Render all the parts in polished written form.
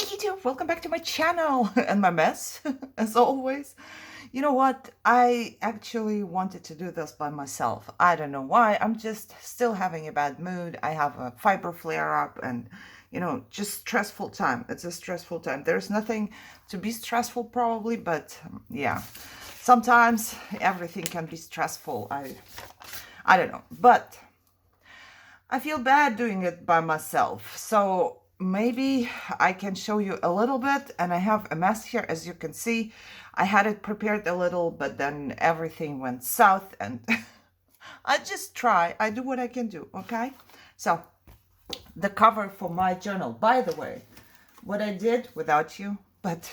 Hi YouTube, welcome back to my channel and my mess, as always. You know what? I actually wanted to do this by myself. I don't know why. I'm just still having a bad mood. I have a fiber flare-up and, just stressful time. It's a stressful time. There's nothing to be stressful probably, but yeah. Sometimes everything can be stressful. I don't know. But I feel bad doing it by myself. So maybe I can show you a little bit, and I have a mess here. As you can see, I had it prepared a little, but then everything went south, and I just try. I do what I can do, okay? So the cover for my journal, by the way, what I did without you, but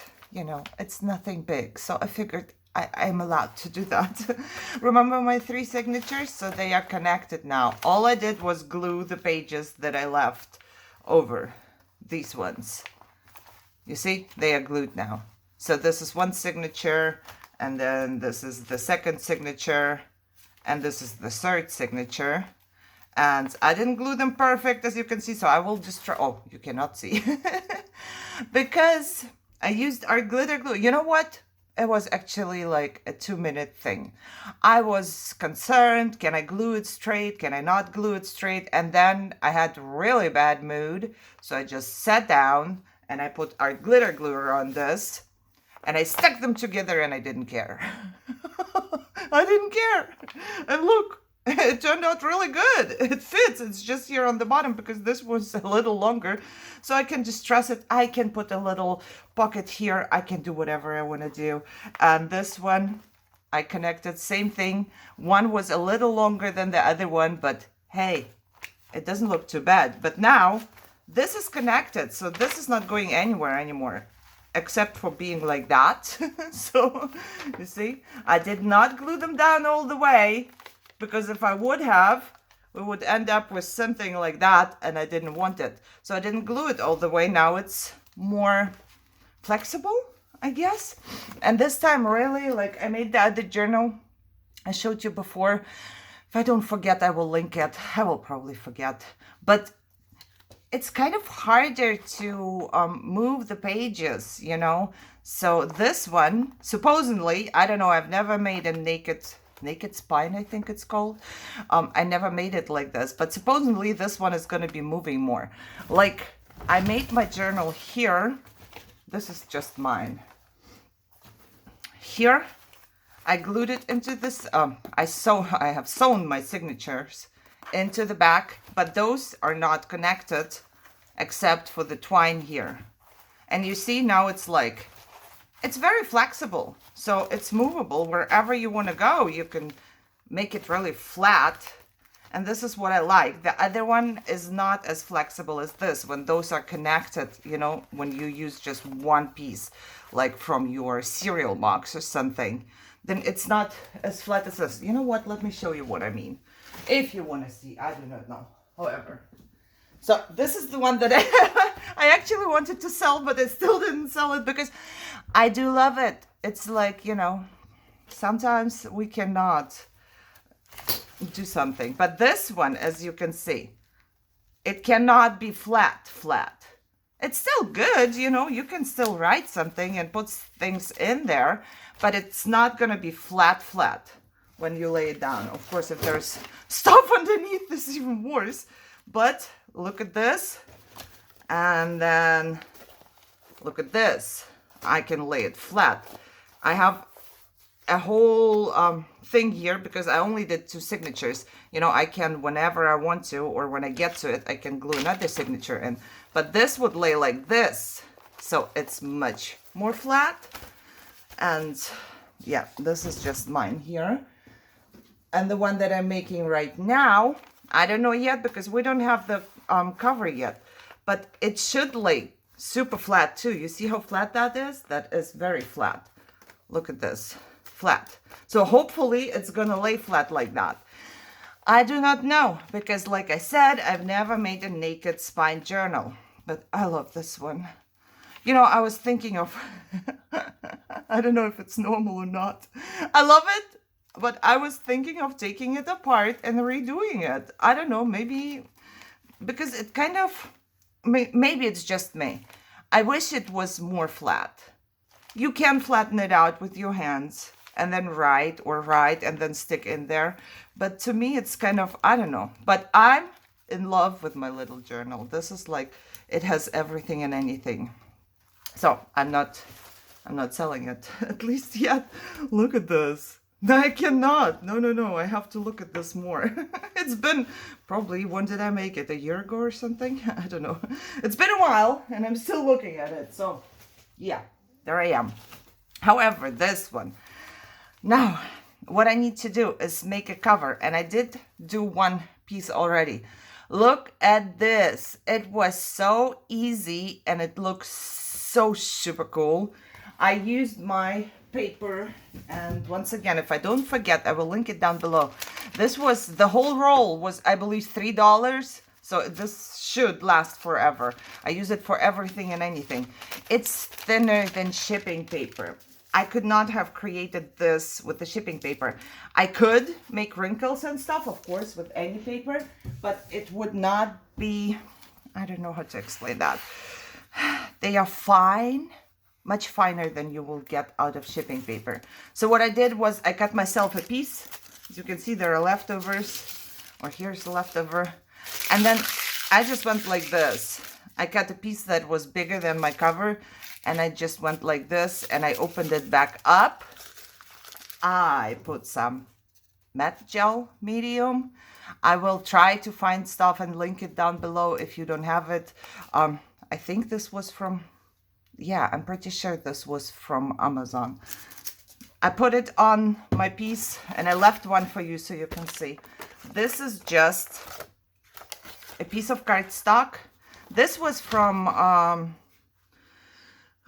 it's nothing big. So I figured I'm allowed to do that. Remember my 3 signatures? So they are connected now. All I did was glue the pages that I left over these ones. You see, they are glued now. So this is one signature, and then this is the second signature, and this is the third signature. And I didn't glue them perfect, as you can see, so I will just try. Oh, you cannot see. Because I used our glitter glue. You know what? It was actually like a 2-minute thing. I was concerned, can I glue it straight? Can I not glue it straight? And then I had really bad mood. So I just sat down and I put our glitter glue on this and I stuck them together and I didn't care. I didn't care. And look, it turned out really good. It fits. It's just here on the bottom because this was a little longer. So I can distress it. I can put a little pocket here. I can do whatever I want to do. And this one, I connected, same thing. One was a little longer than the other one, but hey, it doesn't look too bad. But now this is connected. So this is not going anywhere anymore, except for being like that. So you see, I did not glue them down all the way, because if I would have, we would end up with something like that, and I didn't want it. So I didn't glue it all the way. Now it's more flexible, I guess. And this time, really, like I made the other journal I showed you before. If I don't forget, I will link it. I will probably forget. But it's kind of harder to move the pages, So this one, supposedly, I don't know, I've never made a naked spine, I think it's called. I never made it like this, but supposedly this one is going to be moving more. Like, I made my journal here. This is just mine. Here, I glued it into this. I have sewn my signatures into the back, but those are not connected except for the twine here. And you see now it's like, it's very flexible, so it's movable wherever you want to go. You can make it really flat, and this is what I like. The other one is not as flexible as this. When those are connected, when you use just one piece, like from your cereal box or something, then it's not as flat as this. You know what? Let me show you what I mean. If you want to see, I do not know. However, so this is the one that I actually wanted to sell, but I still didn't sell it because I do love it. It's like, sometimes we cannot do something. But this one, as you can see, it cannot be flat. It's still good, you can still write something and put things in there, but it's not going to be flat when you lay it down. Of course, if there's stuff underneath, this is even worse. But look at this, and then look at this. I can lay it flat. I have a whole thing here because I only did 2 signatures. I can, whenever I want to, or when I get to it, I can glue another signature in. But this would lay like this, so it's much more flat. And yeah, this is just mine here. And the one that I'm making right now, I don't know yet because we don't have the cover yet, but it should lay super flat too. You see how flat that is? That is very flat. Look at this, flat. So hopefully it's gonna lay flat like that. I do not know because, like I said, I've never made a naked spine journal, but I love this one. I was thinking of, I don't know if it's normal or not. I love it. But I was thinking of taking it apart and redoing it. I don't know, maybe because it kind of, maybe it's just me. I wish it was more flat. You can flatten it out with your hands and then write and then stick in there. But to me, it's kind of, I don't know. But I'm in love with my little journal. This is like, it has everything and anything. So I'm not selling it, at least yet. Look at this. No, I cannot. No. I have to look at this more. It's been probably, when did I make it? A year ago or something? I don't know. It's been a while and I'm still looking at it. So yeah, there I am. However, this one. Now, what I need to do is make a cover. And I did do one piece already. Look at this. It was so easy and it looks so super cool. I used my paper, and once again, if I don't forget, I will link it down below. This was, the whole roll was, I believe, $3. So this should last forever. I use it for everything and anything. It's thinner than shipping paper. I could not have created this with the shipping paper. I could make wrinkles and stuff, of course, with any paper, but it would not be, I don't know how to explain that. They are fine, much finer than you will get out of shipping paper. So what I did was I cut myself a piece. As you can see, there are leftovers, or here's the leftover. And then I just went like this. I cut a piece that was bigger than my cover, and I just went like this, and I opened it back up. I put some matte gel medium. I will try to find stuff and link it down below if you don't have it. I think this was from, yeah, I'm pretty sure this was from Amazon. I put it on my piece, and I left one for you so you can see. This is just a piece of cardstock. This was from,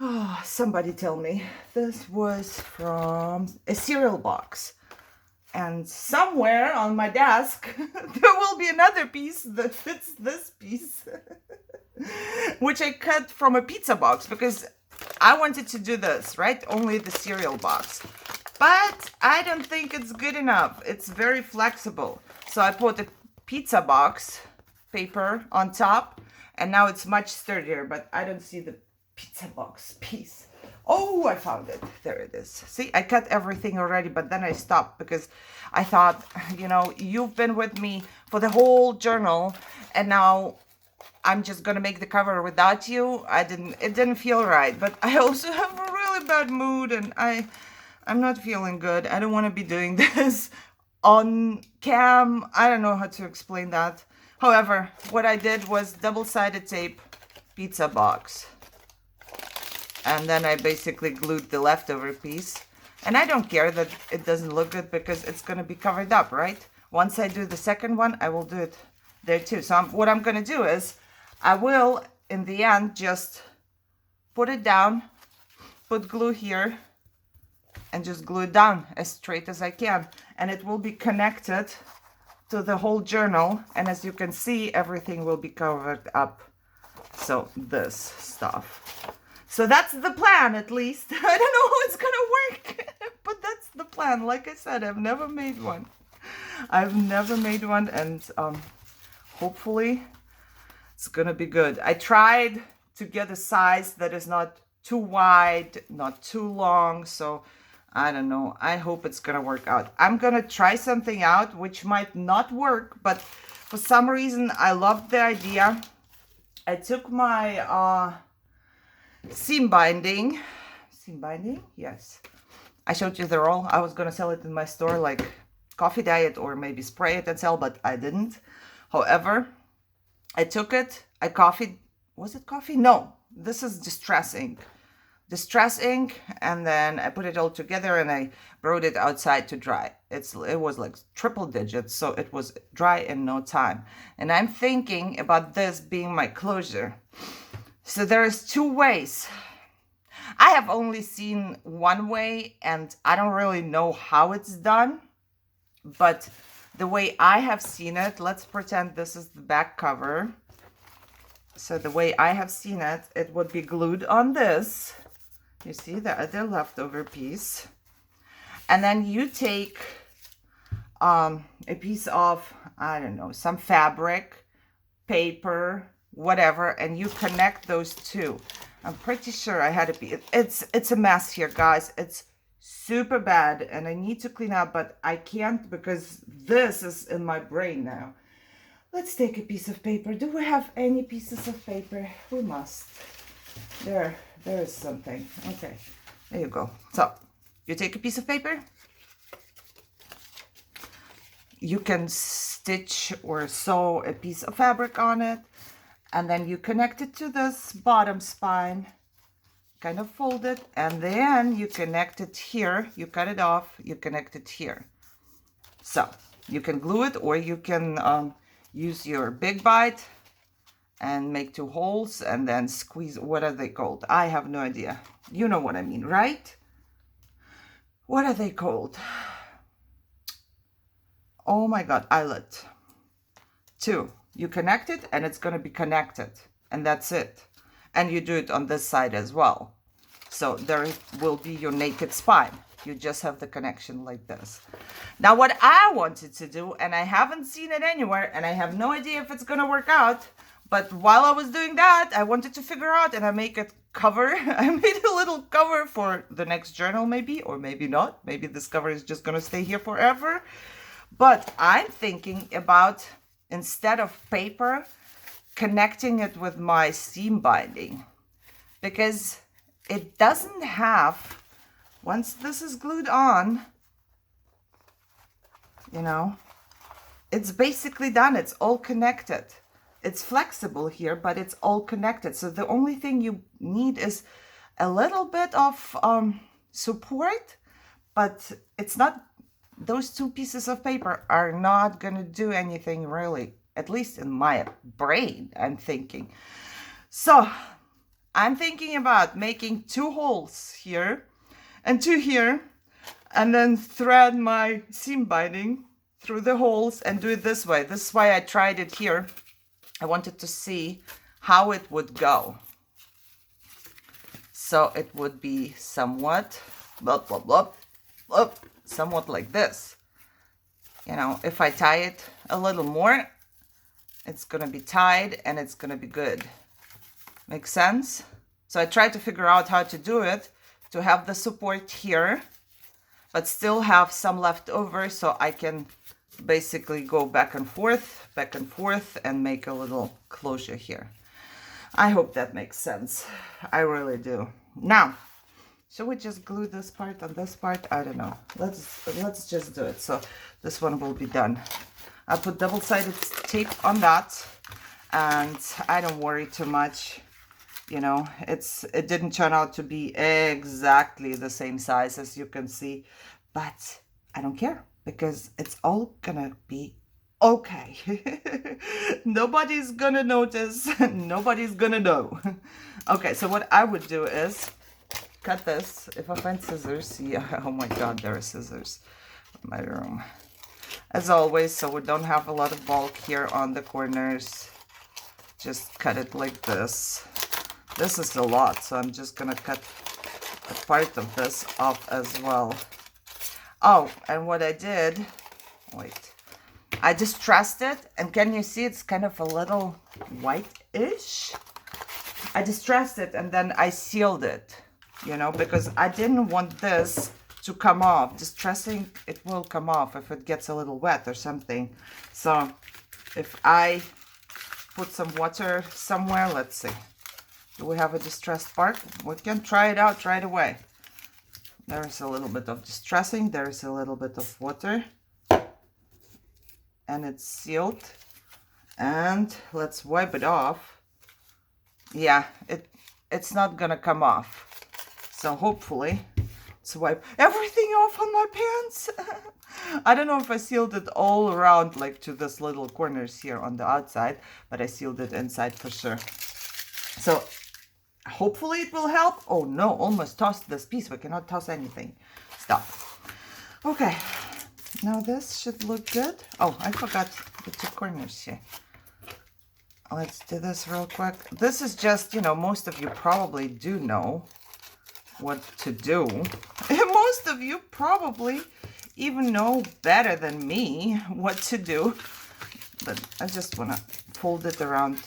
oh, somebody tell me. This was from a cereal box. And somewhere on my desk, there will be another piece that fits this piece, which I cut from a pizza box because I wanted to do this, right? Only the cereal box. But I don't think it's good enough. It's very flexible. So I put a pizza box paper on top, and now it's much sturdier, but I don't see the pizza box piece. Oh, I found it. There it is. See, I cut everything already, but then I stopped because I thought, you know, you've been with me for the whole journal, and now I'm just gonna make the cover without you. It didn't feel right, but I also have a really bad mood, and I'm not feeling good. I don't want to be doing this on cam. I don't know how to explain that. However, what I did was double-sided tape pizza box. And then I basically glued the leftover piece. And I don't care that it doesn't look good because it's going to be covered up, right? Once I do the second one, I will do it there too. So what I'm going to do is I will, in the end, just put it down, put glue here, and just glue it down as straight as I can. And it will be connected to the whole journal. And as you can see, everything will be covered up. So this stuff. So that's the plan, at least. I don't know how it's gonna work, but that's the plan. Like I said, I've never made one. And hopefully it's gonna be good. I tried to get a size that is not too wide, not too long, so I don't know. I hope it's gonna work out. I'm gonna try something out which might not work, but for some reason I loved the idea. I took my seam binding, yes, I showed you the roll. I was gonna sell it in my store like Coffee Diet, or maybe spray it and sell, but I didn't. However, I took it, I coffeed, was it coffee? No, this is distress ink, and then I put it all together and I brought it outside to dry. It was like triple digits, so it was dry in no time. And I'm thinking about this being my closure. So there is two ways. I have only seen one way, and I don't really know how it's done, but the way I have seen it, let's pretend this is the back cover. So the way I have seen it, it would be glued on this. You see the other leftover piece. And then you take a piece of, I don't know, some fabric, paper, whatever, and you connect those two. I'm pretty sure I had a piece. It's a mess here, guys. It's super bad, and I need to clean up, but I can't because this is in my brain now. Let's take a piece of paper. Do we have any pieces of paper? We must. There is something. Okay, there you go. So, you take a piece of paper. You can stitch or sew a piece of fabric on it, and then you connect it to this bottom spine, kind of fold it, and then you connect it here. You cut it off, you connect it here. So, you can glue it, or you can use your big bite and make 2 holes and then squeeze. What are they called? I have no idea. You know what I mean, right? What are they called? Oh my God, eyelet. 2, you connect it and it's going to be connected, and that's it. And you do it on this side as well. So there will be your naked spine. You just have the connection like this. Now what I wanted to do, and I haven't seen it anywhere, and I have no idea if it's going to work out, but while I was doing that, I wanted to figure out, and I make a cover. I made a little cover for the next journal maybe, or maybe not. Maybe this cover is just going to stay here forever. But I'm thinking about, instead of paper, connecting it with my seam binding, because it doesn't have, once this is glued on, you know, it's basically done. It's all connected. It's flexible here, but it's all connected. So the only thing you need is a little bit of support, but it's not, those 2 pieces of paper are not going to do anything really, at least in my brain, I'm thinking. So I'm thinking about making 2 holes here and 2 here, and then thread my seam binding through the holes and do it this way. This is why I tried it here. I wanted to see how it would go. So it would be somewhat, blah, blah, blah, blah, somewhat like this. You know, if I tie it a little more, it's going to be tied and it's going to be good. Make sense? So I tried to figure out how to do it, to have the support here, but still have some left over, so I can basically go back and forth, and make a little closure here. I hope that makes sense. I really do. Now, should we just glue this part on this part? I don't know. Let's just do it. So this one will be done. I put double-sided tape on that, and I don't worry too much. You know, it didn't turn out to be exactly the same size, as you can see, but I don't care, because it's all gonna be okay. Nobody's gonna notice. Nobody's gonna know. Okay, so what I would do is cut this. If I find scissors, yeah, oh my God, there are scissors in my room. As always, so we don't have a lot of bulk here on the corners. Just cut it like this. This is a lot, so I'm just gonna cut a part of this off as well. Oh, and what I did, wait, I distressed it, and can you see it's kind of a little white-ish? I distressed it and then I sealed it, you know, because I didn't want this to come off. Distressing, it will come off if it gets a little wet or something. So if I put some water somewhere, let's see. Do we have a distressed part? We can try it out right away. There's a little bit of distressing. There's a little bit of water. And it's sealed. And let's wipe it off. Yeah, it's not gonna come off. So hopefully, let's wipe everything off on my pants. I don't know if I sealed it all around, like to this little corners here on the outside, but I sealed it inside for sure. So hopefully it will help. Oh no, almost tossed this piece. We cannot toss anything. Stop. Okay, now this should look good. Oh, I forgot the 2 corners here. Let's do this real quick. This is just, you know, most of you probably do know what to do. Most of you probably even know better than me what to do. But I just want to fold it around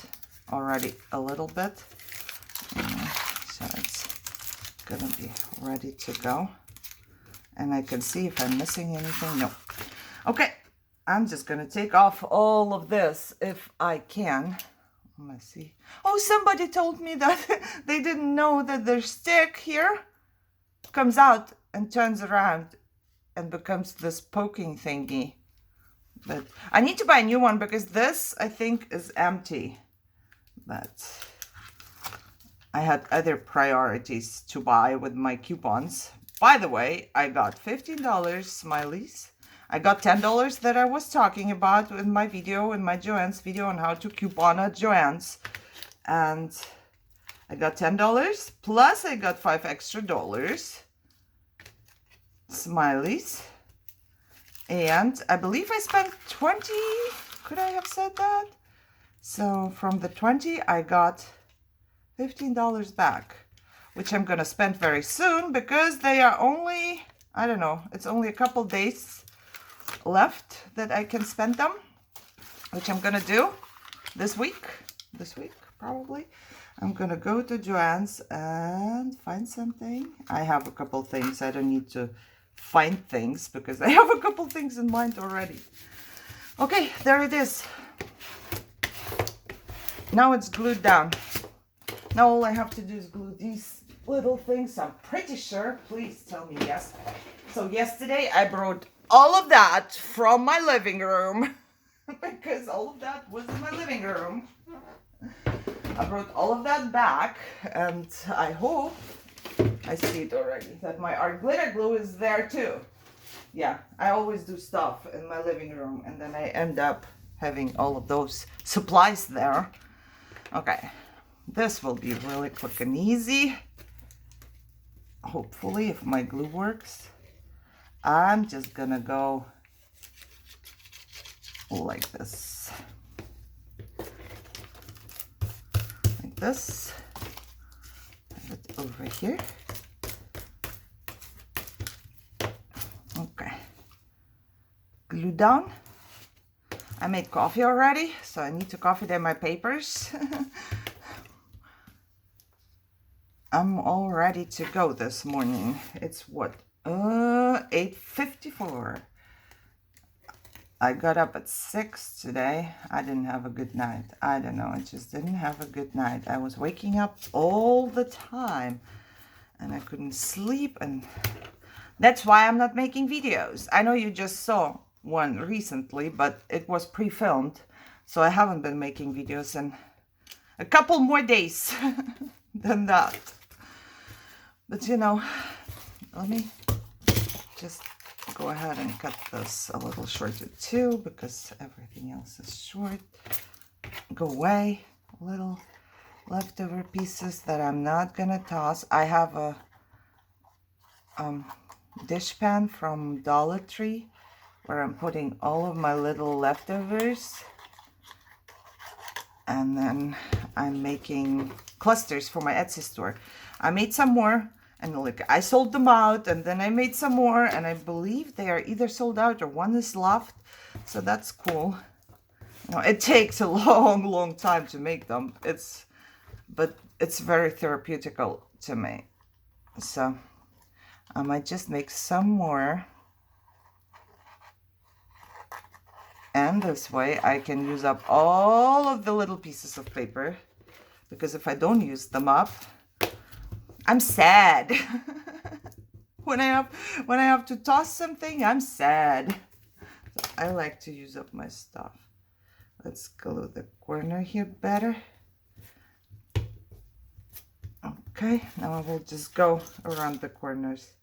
already a little bit. gonna be ready to go. And I can see if I'm missing anything. No. Okay, I'm just gonna take off all of this if I can. Let's see. Oh, somebody told me that they didn't know that their stick here comes out and turns around and becomes this poking thingy. But I need to buy a new one because this, I think, is empty. But I had other priorities to buy with my coupons. By the way, I got $15 smileys. I got $10 that I was talking about in my video, in my Joann's video on how to coupon at Joann's. And I got $10 plus I got $5 extra smileys. And I believe I spent 20. Could I have said that? So from the 20, I got $15 back, which I'm gonna spend very soon because they are only, I don't know, it's only a couple days left that I can spend them, which I'm gonna do this week probably. I'm gonna go to Joann's and find something. I have a couple things. I don't need to find things because I have a couple things in mind already. Okay, there it is. Now it's glued down. Now all I have to do is glue these little things. I'm pretty sure. Please tell me yes. So yesterday I brought all of that from my living room because all of that was in my living room. I brought all of that back and I hope I see it already that my art glitter glue is there too. Yeah, I always do stuff in my living room and then I end up having all of those supplies there. Okay, this will be really quick and easy. Hopefully, if my glue works. I'm just gonna go like this. Like this. Have it over here. Okay. Glue down. I made coffee already, so I need to coffee down my papers. I'm all ready to go this morning. It's what? 8:54. I got up at 6 today. I didn't have a good night. I don't know. I just didn't have a good night. I was waking up all the time and I couldn't sleep, and that's why I'm not making videos. I know you just saw one recently, but it was pre-filmed, so I haven't been making videos in a couple more days than that. But you know, let me just go ahead and cut this a little shorter too, because everything else is short. Go away little leftover pieces that I'm not gonna toss. I have a dish pan from Dollar Tree where I'm putting all of my little leftovers, and then I'm making clusters for my Etsy store. I made some more and like I sold them out, and then I made some more, and I believe they are either sold out or one is left, so that's cool. You know, it takes a long time to make them. But it's very therapeutical to me, so I might just make some more. And this way I can use up all of the little pieces of paper, because if I don't use them up, I'm sad. when I have to toss something, I'm sad. So I like to use up my stuff. Let's glue the corner here better. Okay, now I will just go around the corners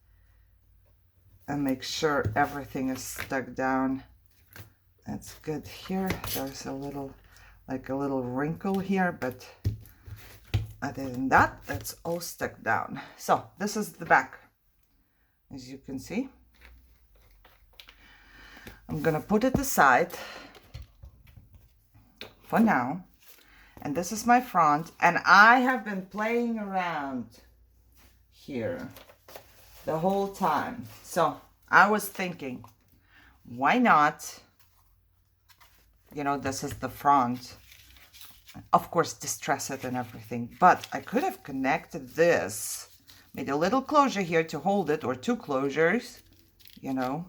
and make sure everything is stuck down. That's good here. There's a little wrinkle here, but other than that, that's all stuck down. So this is the back, as you can see. I'm gonna put it aside for now. And this is my front, and I have been playing around here the whole time. So I was thinking, why not, you know, this is the front, of course, distress it and everything, but I could have connected this Made a little closure here to hold it, or two closures, you know,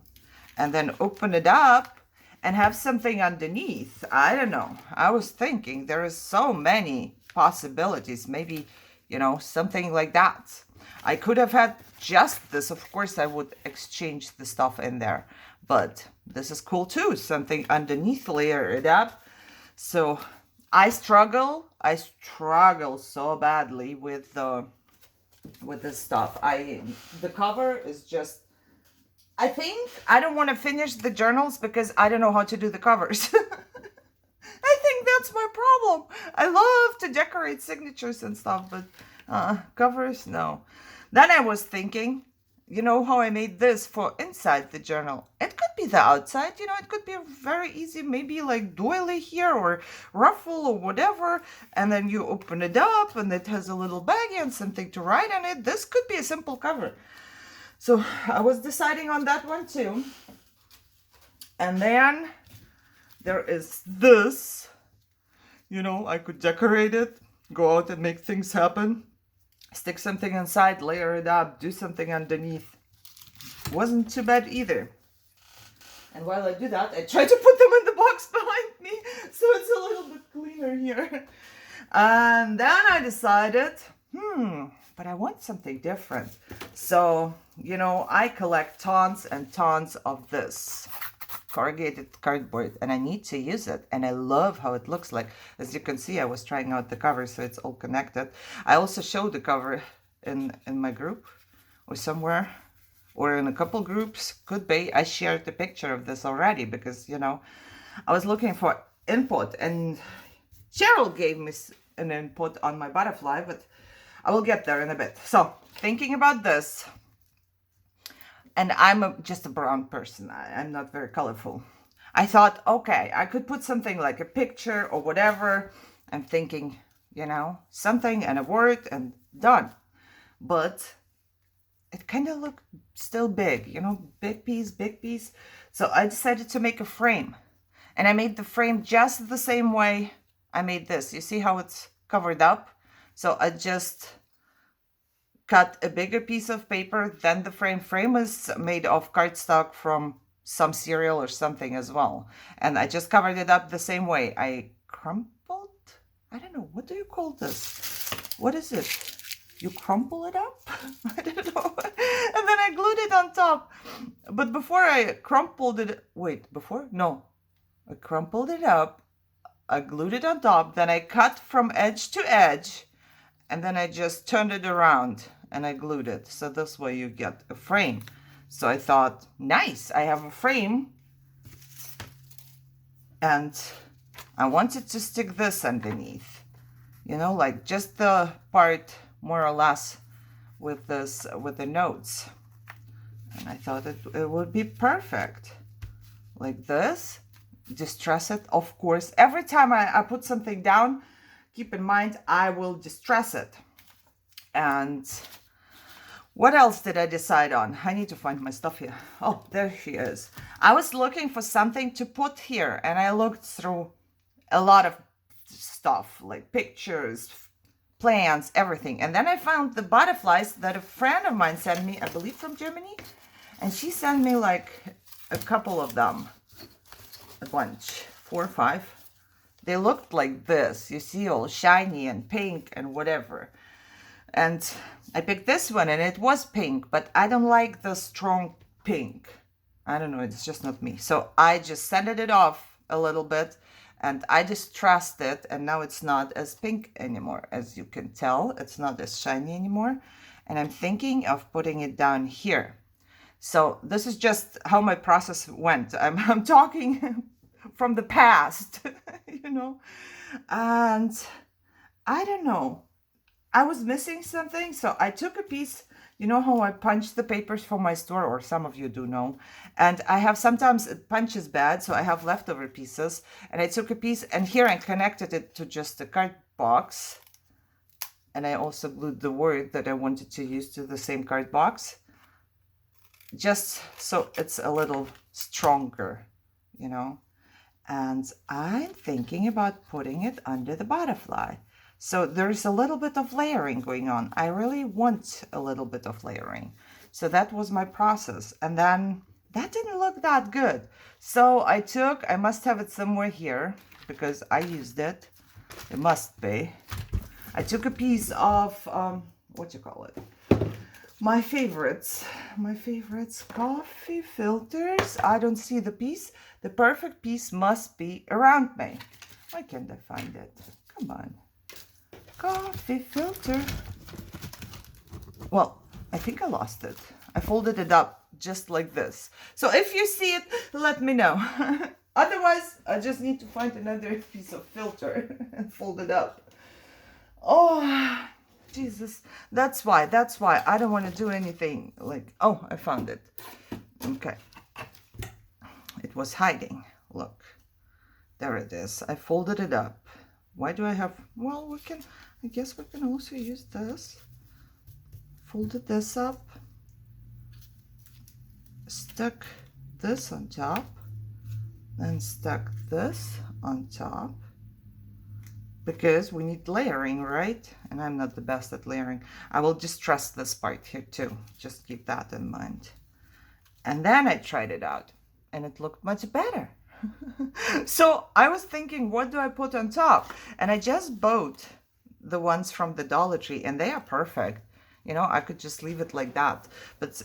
and then open it up and have something underneath. I don't know. I was thinking there is so many possibilities. Maybe, you know, something like that. I could have had just this. Of course, I would exchange the stuff in there, but this is cool too. Something underneath, layer it up. So I struggle so badly with this stuff. The cover is just, I think I don't want to finish the journals because I don't know how to do the covers. I think that's my problem. I love to decorate signatures and stuff, but covers, no. Then I was thinking, you know how I made this for inside the journal? It could be the outside, you know, it could be very easy, maybe like doily here or ruffle or whatever. And then you open it up and it has a little baggie and something to write on it. This could be a simple cover. So I was deciding on that one too. And then there is this, you know, I could decorate it, go out and make things happen, stick something inside, layer it up, do something underneath. Wasn't too bad either. And while I do that, I try to put them in the box behind me, so it's a little bit cleaner here. And then I decided, but I want something different. So, you know, I collect tons and tons of this corrugated cardboard, and I need to use it, and I love how it looks like. As you can see, I was trying out the cover, so it's all connected. I also showed the cover in my group or somewhere, or in a couple groups, could be. I shared the picture of this already because, you know, I was looking for input, and Cheryl gave me an input on my butterfly, but I will get there in a bit. So thinking about this, and I'm just a brown person. I'm not very colorful. I thought, okay, I could put something like a picture or whatever. I'm thinking, you know, something and a word and done. But it kind of looked still big, you know, big piece. So I decided to make a frame. And I made the frame just the same way I made this. You see how it's covered up? So I just cut a bigger piece of paper than the frame. Frame is made of cardstock from some cereal or something as well. And I just covered it up the same way. I crumpled? I don't know. What do you call this? What is it? You crumple it up? I don't know. And then I glued it on top. But before I crumpled it, I crumpled it up. I glued it on top. Then I cut from edge to edge. And then I just turned it around and I glued it. So this way you get a frame. So I thought, nice, I have a frame. And I wanted to stick this underneath. You know, like just the part more or less with this, with the notes. And I thought it would be perfect. Like this. Distress it, of course. Every time I put something down, keep in mind, I will distress it. And what else did I decide on? I need to find my stuff here. Oh, there she is. I was looking for something to put here, and I looked through a lot of stuff, like pictures, plants, everything. And then I found the butterflies that a friend of mine sent me, I believe from Germany. And she sent me like a couple of them. A bunch, 4 or 5. They looked like this, you see, all shiny and pink and whatever. And I picked this one and it was pink, but I don't like the strong pink. I don't know, it's just not me. So I just sanded it off a little bit and I distressed it, and now it's not as pink anymore. As you can tell, it's not as shiny anymore. And I'm thinking of putting it down here. So this is just how my process went. I'm talking from the past, you know, and I don't know. I was missing something, so I took a piece. You know how I punch the papers for my store, or some of you do know. And I have sometimes it punches bad, so I have leftover pieces. And I took a piece, and here I connected it to just a card box. And I also glued the word that I wanted to use to the same card box, just so it's a little stronger, you know. And I'm thinking about putting it under the butterfly. So there's a little bit of layering going on. I really want a little bit of layering. So that was my process. And then that didn't look that good. So I must have it somewhere here because I used it. It must be. I took a piece of, what you call it? My favorites, coffee filters. I don't see the piece. The perfect piece must be around me. Why can't I find it? Come on. Coffee filter. Well, I think I lost it. I folded it up just like this. So if you see it, let me know. Otherwise, I just need to find another piece of filter and fold it up. Oh, Jesus. That's why I don't want to do anything like, oh, I found it. Okay. It was hiding. Look. There it is. I folded it up. Why do I have, well, I guess we can also use this. Folded this up. Stuck this on top. Then stuck this on top. Because we need layering, right? And I'm not the best at layering. I will distress this part here too. Just keep that in mind. And then I tried it out. And it looked much better. So I was thinking, what do I put on top? And I just bought the ones from the Dollar Tree, and they are perfect. You know, I could just leave it like that. But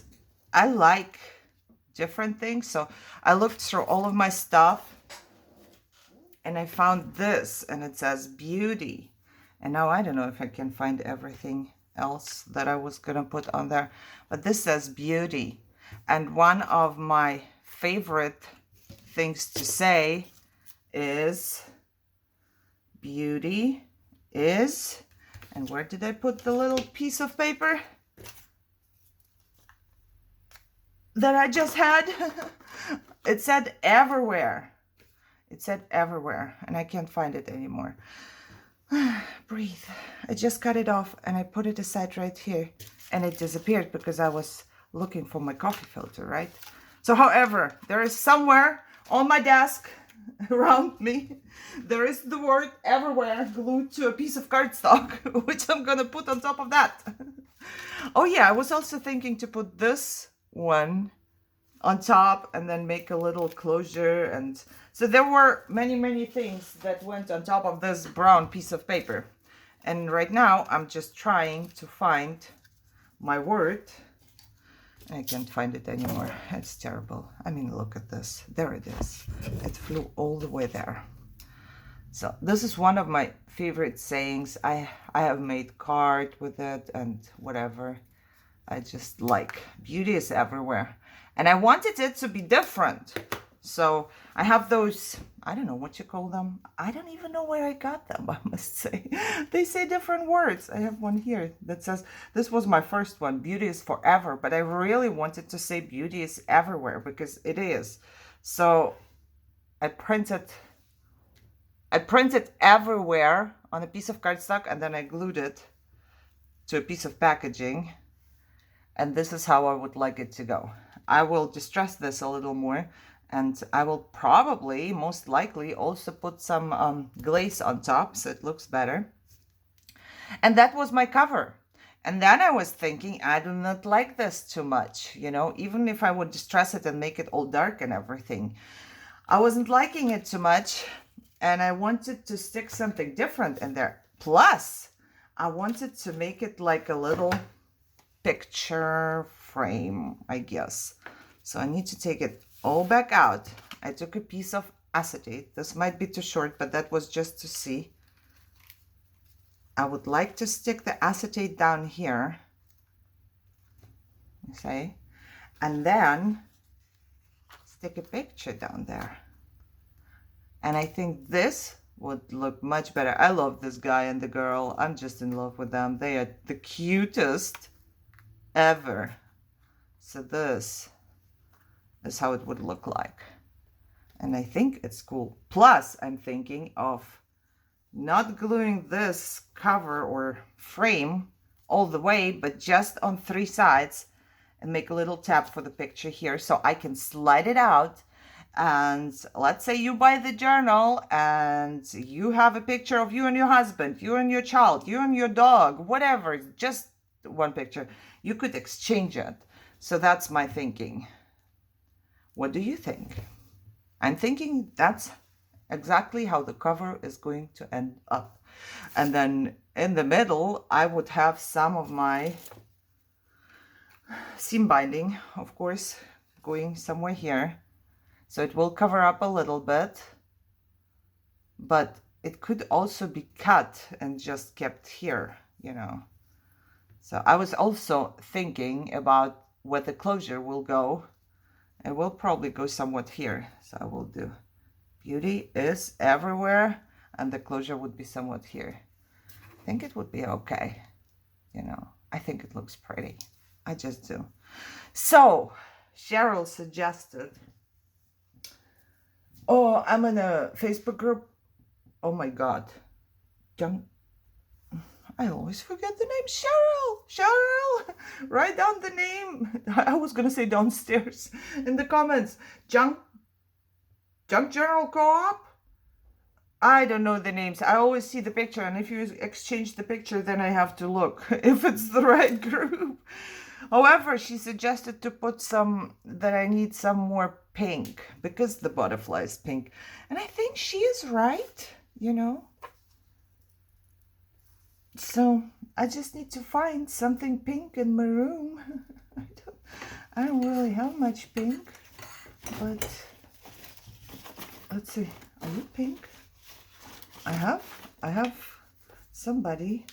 I like different things. So I looked through all of my stuff, and I found this, and it says beauty. And now I don't know if I can find everything else that I was going to put on there. But this says beauty. And one of my favorite things to say is beauty is, and where did I put the little piece of paper that I just had? It said everywhere. It said everywhere, and I can't find it anymore. Breathe. I just cut it off and I put it aside right here, and it disappeared because I was looking for my coffee filter, right? So however, there is somewhere on my desk around me, there is the word everywhere glued to a piece of cardstock, which I'm gonna put on top of that. Oh yeah, I was also thinking to put this one on top and then make a little closure. And so there were many things that went on top of this brown piece of paper. And right now I'm just trying to find my word. I can't find it anymore. It's terrible. I mean, look at this. There it is. It flew all the way there. So this is one of my favorite sayings. I have made card with it and whatever. I just like beauty is everywhere. And I wanted it to be different. So I have those, I don't know what you call them. I don't even know where I got them, I must say. They say different words. I have one here that says, this was my first one, beauty is forever. But I really wanted to say beauty is everywhere because it is. So I printed everywhere on a piece of cardstock, and then I glued it to a piece of packaging. And this is how I would like it to go. I will distress this a little more. And I will probably, most likely, also put some glaze on top so it looks better. And that was my cover. And then I was thinking, I do not like this too much, you know, even if I would distress it and make it all dark and everything. I wasn't liking it too much, and I wanted to stick something different in there. Plus, I wanted to make it like a little picture frame, I guess. So I need to take it all back out. I took a piece of acetate. This might be too short, but that was just to see. I would like to stick the acetate down here, you see, and then stick a picture down there. And I think this would look much better. I love this guy and the girl. I'm just in love with them. They are the cutest ever. So this is how it would look like. And I think it's cool. Plus, I'm thinking of not gluing this cover or frame all the way, but just on 3 sides, and make a little tab for the picture here so I can slide it out And let's say you buy the journal and you have a picture of you and your husband, you and your child, you and your dog, whatever, just one picture. You could exchange it. So that's my thinking. What do you think? I'm thinking that's exactly how the cover is going to end up. And then in the middle, I would have some of my seam binding, of course, going somewhere here. So it will cover up a little bit, but it could also be cut and just kept here, you know. So I was also thinking about where the closure will go. It will probably go somewhat here. So I will do beauty is everywhere, and the closure would be somewhat here. I think it would be okay, you know. I think it looks pretty. I just do. So Cheryl suggested, oh, I'm in a Facebook group. Oh my God. I always forget the name. Cheryl, write down the name. I was going to say downstairs in the comments. Junk Journal Co-op? I don't know the names. I always see the picture, and if you exchange the picture, then I have to look if it's the right group. However, she suggested to put that I need some more pink because the butterfly is pink. And I think she is right, you know. So I just need to find something pink in my room. I don't really have much pink, but let's see. Are you pink? I have somebody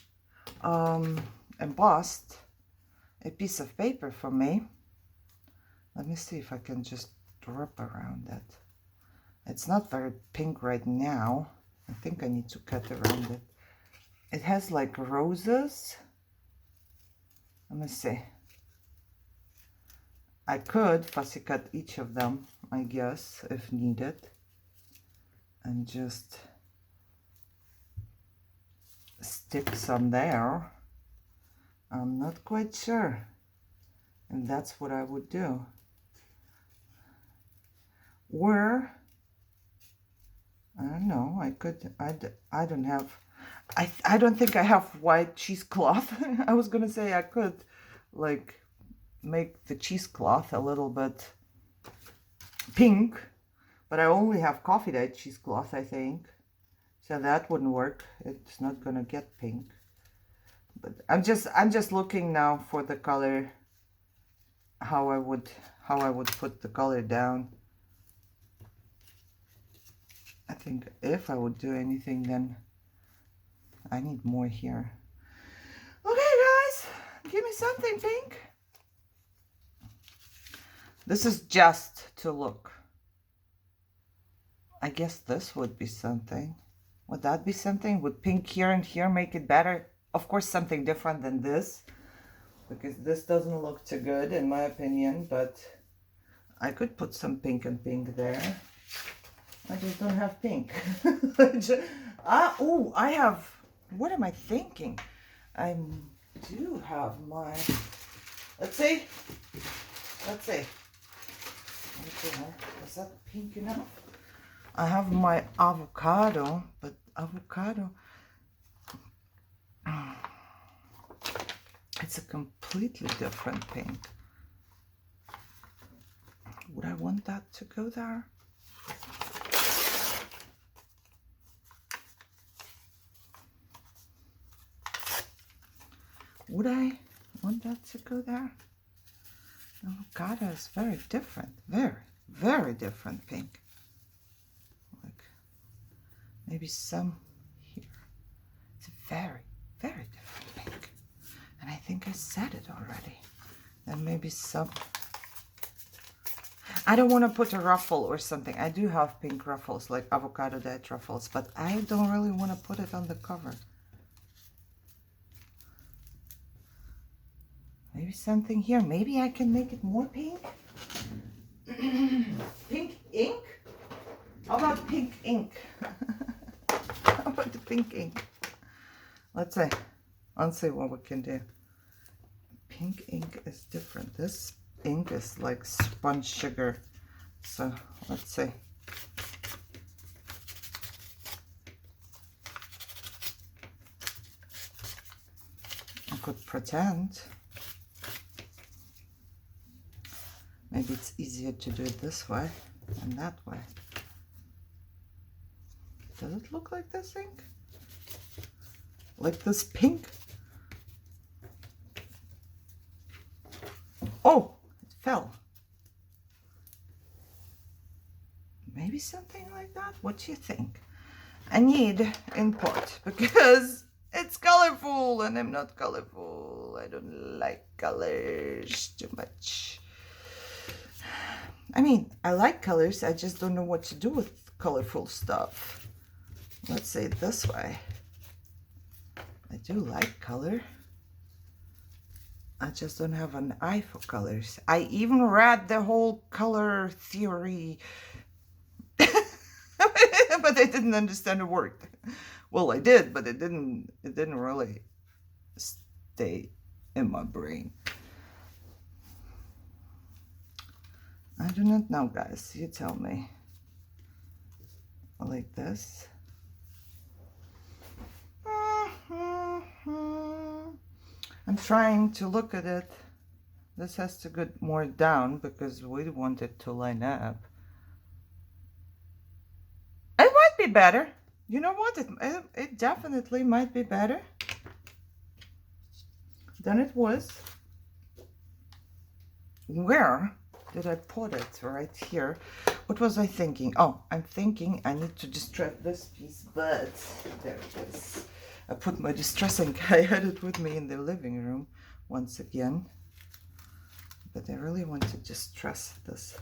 embossed a piece of paper for me. Let me see if I can just wrap around it. It's not very pink right now. I think I need to cut around it. It has like roses. Let me see. I could fussy cut each of them, I guess, if needed. And just stick some there. I'm not quite sure. And that's what I would do. Or, I don't know, I could, I don't have, I don't think I have white cheesecloth. I was gonna say I could like make the cheesecloth a little bit pink, but I only have coffee dyed cheesecloth, I think. So that wouldn't work. It's not gonna get pink. But I'm just looking now for the color, how I would put the color down. I think if I would do anything, then I need more here. Okay, guys, give me something pink. This is just to look. I guess this would be something. Would that be something? Would pink here and here make it better? Of course, something different than this, because this doesn't look too good in my opinion, but I could put some pink and pink there. I just don't have pink. Oh, I have, what am I thinking? I do have my, let's see. Is that pink enough? I have my avocado, but avocado, it's a completely different pink. Would I want that to go there? Would I want that to go there? Avocado is very different, very different pink. Like maybe some here. It's a very different pink. And I think I said it already. And maybe some. I don't want to put a ruffle or something. I do have pink ruffles, like avocado dyed ruffles, but I don't really want to put it on the cover. Maybe something here. Maybe I can make it more pink. Pink ink? How about pink ink? How about the pink ink? Let's see what we can do. Pink ink is different. This ink is like sponge sugar. So let's see. I could pretend. Maybe it's easier to do it this way than that way. Does it look like this ink? Like this pink? Oh, it fell. Maybe something like that? What do you think? I need input because it's colorful and I'm not colorful. I don't like colors too much. I mean, I like colors. I just don't know what to do with colorful stuff. Let's say it this way. I do like color. I just don't have an eye for colors. I even read the whole color theory, but I didn't understand a word. Well, I did, but it didn't really stay in my brain. I do not know, guys. You tell me. Like this. I'm trying to look at it. This has to get more down because we want it to line up. It might be better. You know what? It definitely might be better than it was. Where did I put it? Right here. What was I thinking? Oh, I'm thinking I need to distress this piece, but there it is. I put my distressing. I had it with me in the living room once again, but I really want to distress this.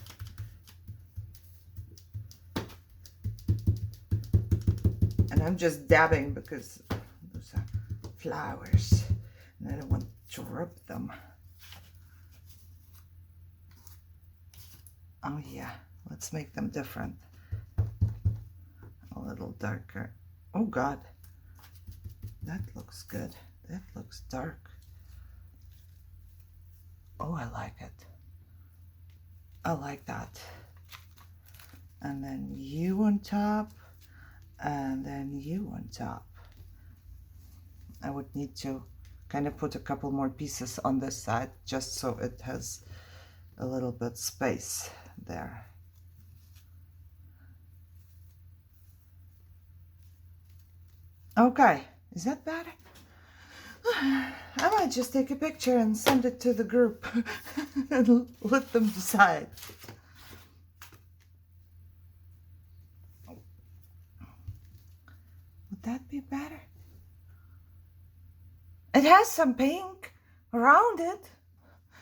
And I'm just dabbing because those are flowers and I don't want to rub them. Oh yeah, let's make them different. A little darker. Oh God, that looks good. That looks dark. Oh, I like it. I like that. And then you on top, and then you on top. I would need to kind of put a couple more pieces on this side just so it has a little bit space there. Okay, is that better? I might just take a picture and send it to the group and let them decide. Would that be better? It has some pink around it.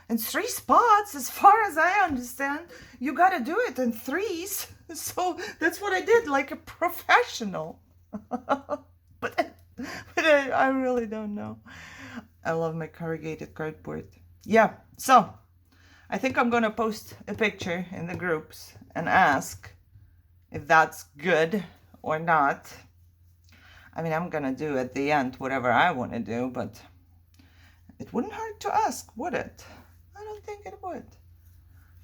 In 3 spots, as far as I understand. You gotta do it in 3s. So that's what I did, like a professional. But I really don't know. I love my corrugated cardboard. Yeah, so I think I'm gonna post a picture in the groups and ask if that's good or not. I mean, I'm gonna do at the end whatever I want to do, but it wouldn't hurt to ask, would it? I don't think it would.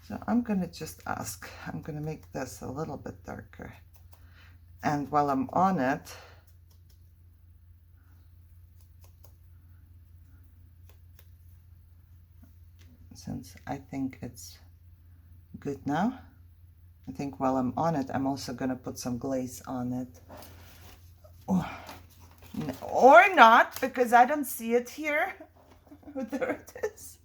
So I'm gonna just ask. I'm gonna make this a little bit darker. And while I'm on it, since I think it's good now, I think while I'm on it, I'm also gonna put some glaze on it. Oh, or not, because I don't see it here. There it is.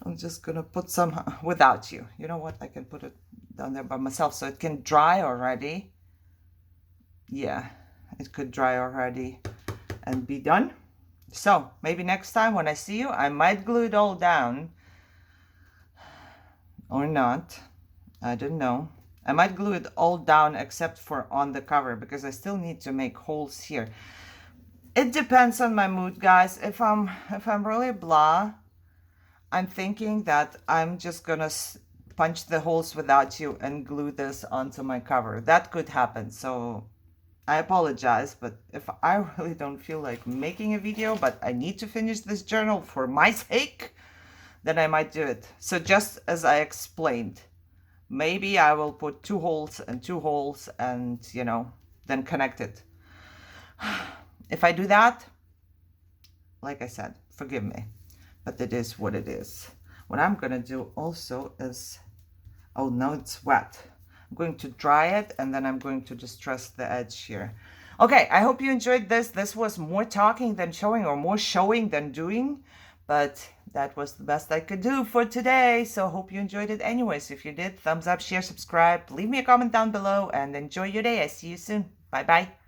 I'm just gonna put some without you. You know what? I can put it down there by myself so it can dry already. Yeah, it could dry already and be done. So maybe next time when I see you, I might glue it all down or not. I don't know. I might glue it all down except for on the cover because I still need to make holes here. It depends on my mood, guys. If I'm really blah, I'm thinking that I'm just gonna punch the holes without you and glue this onto my cover. That could happen. So I apologize, but if I really don't feel like making a video, but I need to finish this journal for my sake, then I might do it. So just as I explained, Maybe I will put 2 holes and 2 holes and, then connect it. If I do that, like I said, forgive me, but it is what it is. What I'm gonna do also is, oh no, it's wet. I'm going to dry it and then I'm going to distress the edge here. Okay, I hope you enjoyed this. This was more talking than showing, or more showing than doing, but that was the best I could do for today. So hope you enjoyed it anyways. If you did, thumbs up, share, subscribe, leave me a comment down below, and enjoy your day. I see you soon. Bye bye.